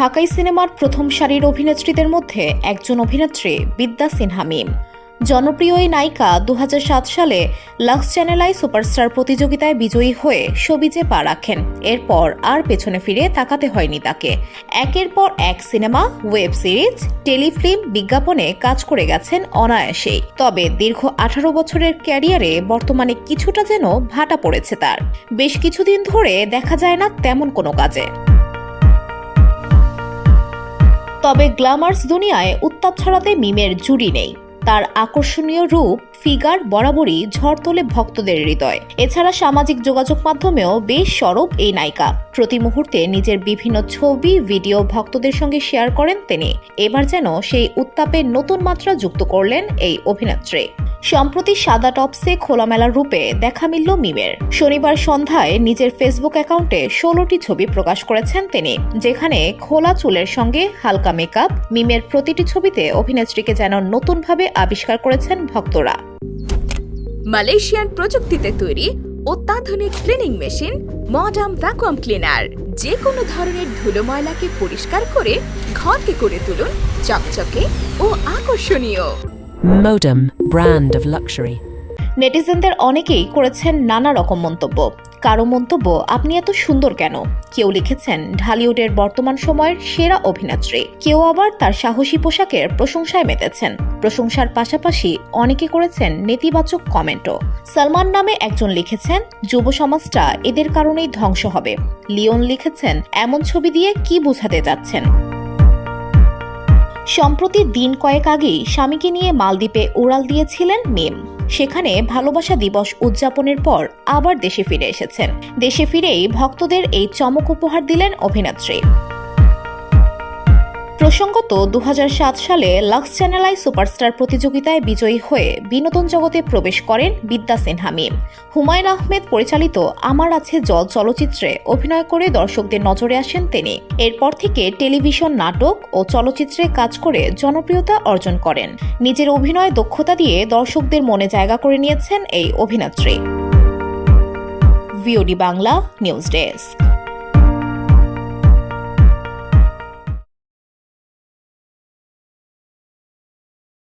ঢাকাই সিনেমার প্রথম সারির অভিনেত্রীদের মধ্যে একজন অভিনেত্রী বিদ্যা সিনহা মিম। জনপ্রিয় এই নায়িকা 2007 সালে লাক্স চ্যানেল আই সুপারস্টার প্রতিযোগিতায় বিজয়ী হয়ে শোবিজে পা রাখেন। এরপর আর পেছনে ফিরে তাকাতে হয়নি তাকে। একের পর এক সিনেমা, ওয়েব সিরিজ, টেলিফিল্ম, বিজ্ঞাপনে কাজ করে গেছেন অনায়াসেই। তবে দীর্ঘ 18 বছরের ক্যারিয়ারে বর্তমানে কিছুটা যেন ভাটা পড়েছে তার। বেশ কিছুদিন ধরে দেখা যায় না তেমন কোনো কাজে। তবে গ্ল্যামার্স দুনিয়ায় উত্তাপ ছড়াতে মিমের জুড়ি নেই। তার আকর্ষণীয় রূপ, ফিগার বরাবরই ঝড় তোলে ভক্তদের হৃদয়। এছাড়া সামাজিক যোগাযোগ মাধ্যমেও বেশ সরব এই নায়িকা। প্রতি মুহূর্তে নিজের বিভিন্ন ছবি, ভিডিও ভক্তদের সঙ্গে শেয়ার করেন তিনি। এবার যেন সেই উত্তাপে নতুন মাত্রা যুক্ত করলেন এই অভিনেত্রী। সম্প্রতি সাদা টপসে খোলামেলা রূপে দেখা মিলল মিমের। শনিবার সন্ধ্যায় নিজের ফেসবুক অ্যাকাউন্টে 16টি ছবি প্রকাশ করেছেন তিনি, যেখানে খোলা চুলের সঙ্গে হালকা মেকআপ। মিমের প্রতিটি ছবিতে অভিনেত্রীকে যেন নতুনভাবে আবিষ্কার করেছেন ভক্তরা। মালয়েশিয়ান প্রযুক্তিতে তৈরি অত্যাধুনিক cleaning machine modern vacuum cleaner যে কোনো ধরনের ধুলো ময়লাকে পরিষ্কার করে ঘরকে করে তুলুন চকচকে ও আকর্ষণীয়। Modem, brand of luxury. নেটিজেনদের অনেকেই করেছেন নানা রকম মন্তব্য। কারো মন্তব্য, আপনি এত সুন্দর কেন? কেউ লিখেছেন ঢালিউডের বর্তমান সময়ের সেরা অভিনেত্রী। কেউ আবার তার সাহসী পোশাকের প্রশংসায় মেতেছেন। প্রশংসার পাশাপাশি অনেকে করেছেন নেতিবাচক কমেন্টও। সালমান নামে একজন লিখেছেন, যুব সমাজটা এদের কারণেই ধ্বংস হবে। লিওন লিখেছেন, এমন ছবি দিয়ে কি বোঝাতে যাচ্ছেন? সম্প্রতি দিন কয়েক আগেই স্বামীকে নিয়ে মালদ্বীপে উড়াল দিয়েছিলেন মিম। সেখানে ভালোবাসা দিবস উদযাপনের পর আবার দেশে ফিরে এসেছেন। দেশে ফিরেই ভক্তদের এই চমক উপহার দিলেন অভিনেত্রী। প্রসঙ্গত 2007 সালে লাক্স চ্যানেল আই সুপারস্টার প্রতিযোগিতায় বিজয়ী হয়ে বিনোদন জগতে প্রবেশ করেন বিদ্যা সিনহা মিম। হুমায়ুন আহমেদ পরিচালিত আমার আছে জল চলচ্চিত্রে অভিনয় করে দর্শকদের নজরে আসেন তিনি। এরপর থেকে টেলিভিশন, নাটক ও চলচ্চিত্রে কাজ করে জনপ্রিয়তা অর্জন করেন। নিজের অভিনয় দক্ষতা দিয়ে দর্শকদের মনে জায়গা করে নিয়েছেন এই অভিনেত্রী। VOD Bangla news desk.